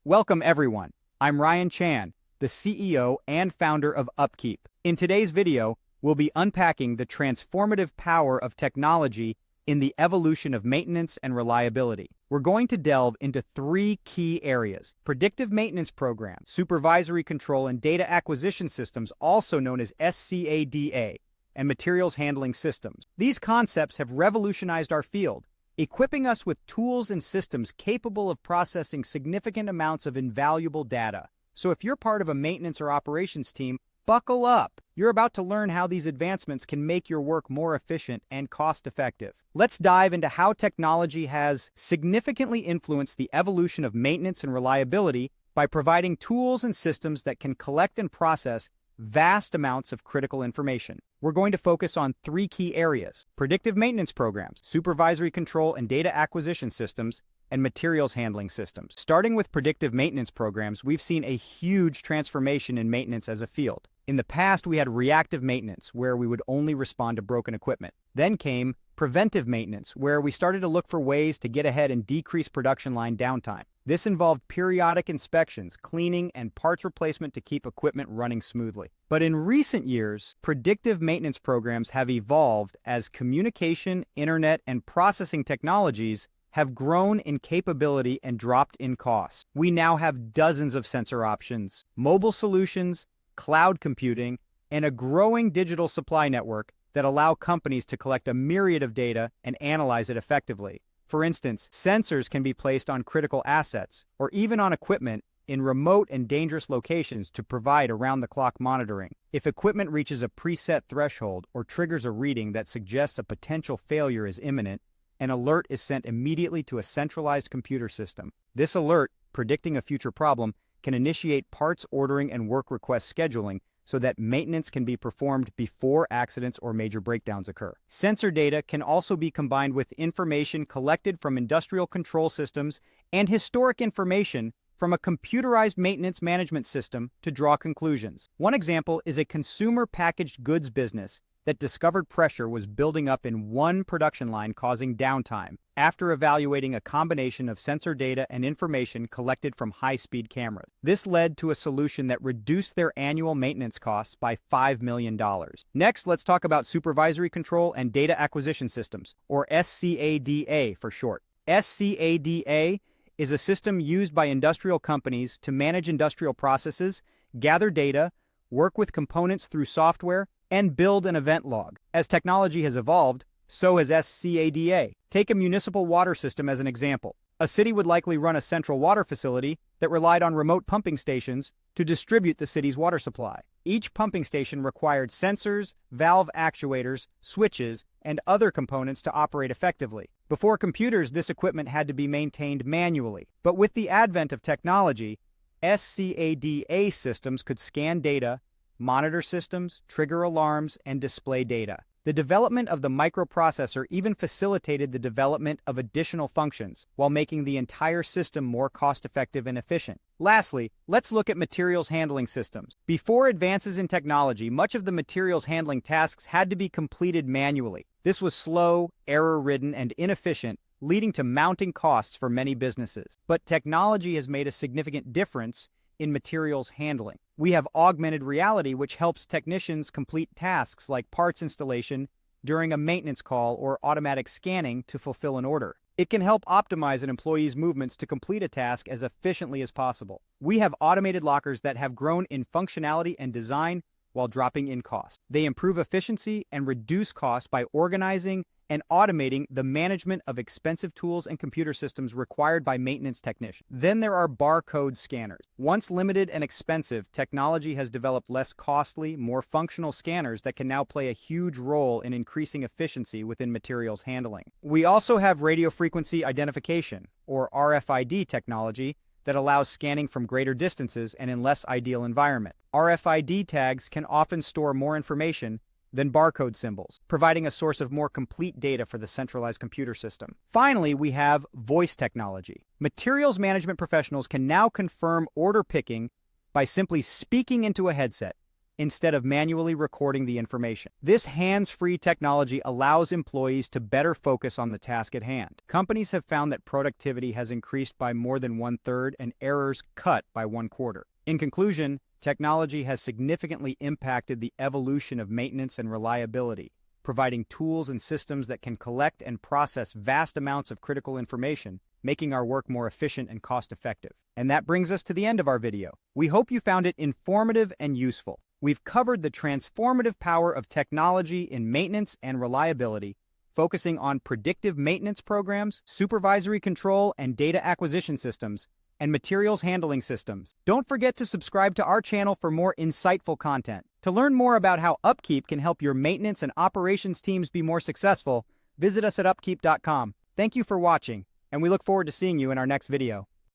Welcome everyone. I'm Ryan Chan, the CEO and founder of UpKeep. In today's video, we'll be unpacking the transformative power of technology in the evolution of maintenance and reliability. We're going to delve into three key areas: predictive maintenance programs, supervisory control and data acquisition systems, also known as SCADA, and materials handling systems. These concepts have revolutionized our field, equipping us with tools and systems capable of processing significant amounts of invaluable data. So if you're part of a maintenance or operations team, buckle up. You're about to learn how these advancements can make your work more efficient and cost-effective. Let's dive into how technology has significantly influenced the evolution of maintenance and reliability by providing tools and systems that can collect and process vast amounts of critical information. We're going to focus on three key areas: predictive maintenance programs, supervisory control and data acquisition systems, and materials handling systems. Starting with predictive maintenance programs, we've seen a huge transformation in maintenance as a field. In the past, we had reactive maintenance, where we would only respond to broken equipment. Then came preventive maintenance, where we started to look for ways to get ahead and decrease production line downtime. This involved periodic inspections, cleaning, and parts replacement to keep equipment running smoothly. But in recent years, predictive maintenance programs have evolved as communication, internet, and processing technologies have grown in capability and dropped in cost. We now have dozens of sensor options, mobile solutions, cloud computing, and a growing digital supply network that allow companies to collect a myriad of data and analyze it effectively. For instance, sensors can be placed on critical assets or even on equipment in remote and dangerous locations to provide around-the-clock monitoring. If equipment reaches a preset threshold or triggers a reading that suggests a potential failure is imminent, an alert is sent immediately to a centralized computer system. This alert, predicting a future problem, can initiate parts ordering and work request scheduling so that maintenance can be performed before accidents or major breakdowns occur. Sensor data can also be combined with information collected from industrial control systems and historic information from a computerized maintenance management system to draw conclusions. One example is a consumer packaged goods business that discovered pressure was building up in one production line, causing downtime, after evaluating a combination of sensor data and information collected from high-speed cameras. This led to a solution that reduced their annual maintenance costs by $5 million. Next, let's talk about supervisory control and data acquisition systems, or SCADA for short. SCADA is a system used by industrial companies to manage industrial processes, gather data, work with components through software, and build an event log. As technology has evolved, so has SCADA. Take a municipal water system as an example. A city would likely run a central water facility that relied on remote pumping stations to distribute the city's water supply. Each pumping station required sensors, valve actuators, switches, and other components to operate effectively. Before computers, this equipment had to be maintained manually. But with the advent of technology, SCADA systems could scan data, monitor systems, trigger alarms, and display data. The development of the microprocessor even facilitated the development of additional functions, while making the entire system more cost-effective and efficient. Lastly, let's look at materials handling systems. Before advances in technology, much of the materials handling tasks had to be completed manually. This was slow, error-ridden, and inefficient, leading to mounting costs for many businesses. But technology has made a significant difference in materials handling. We have augmented reality, which helps technicians complete tasks like parts installation during a maintenance call or automatic scanning to fulfill an order. It can help optimize an employee's movements to complete a task as efficiently as possible. We have automated lockers that have grown in functionality and design while dropping in cost. They improve efficiency and reduce costs by organizing and automating the management of expensive tools and computer systems required by maintenance technicians. Then there are barcode scanners. Once limited and expensive, technology has developed less costly, more functional scanners that can now play a huge role in increasing efficiency within materials handling. We also have radio frequency identification, or RFID technology, that allows scanning from greater distances and in less ideal environments. RFID tags can often store more information than barcode symbols, providing a source of more complete data for the centralized computer system. Finally, we have voice technology. Materials management professionals can now confirm order picking by simply speaking into a headset, instead of manually recording the information. This hands-free technology allows employees to better focus on the task at hand. Companies have found that productivity has increased by more than 1/3 and errors cut by 1/4. In conclusion, technology has significantly impacted the evolution of maintenance and reliability, providing tools and systems that can collect and process vast amounts of critical information, making our work more efficient and cost-effective. And that brings us to the end of our video. We hope you found it informative and useful. We've covered the transformative power of technology in maintenance and reliability, focusing on predictive maintenance programs, supervisory control and data acquisition systems, and materials handling systems. Don't forget to subscribe to our channel for more insightful content. To learn more about how UpKeep can help your maintenance and operations teams be more successful, visit us at upkeep.com. Thank you for watching, and we look forward to seeing you in our next video.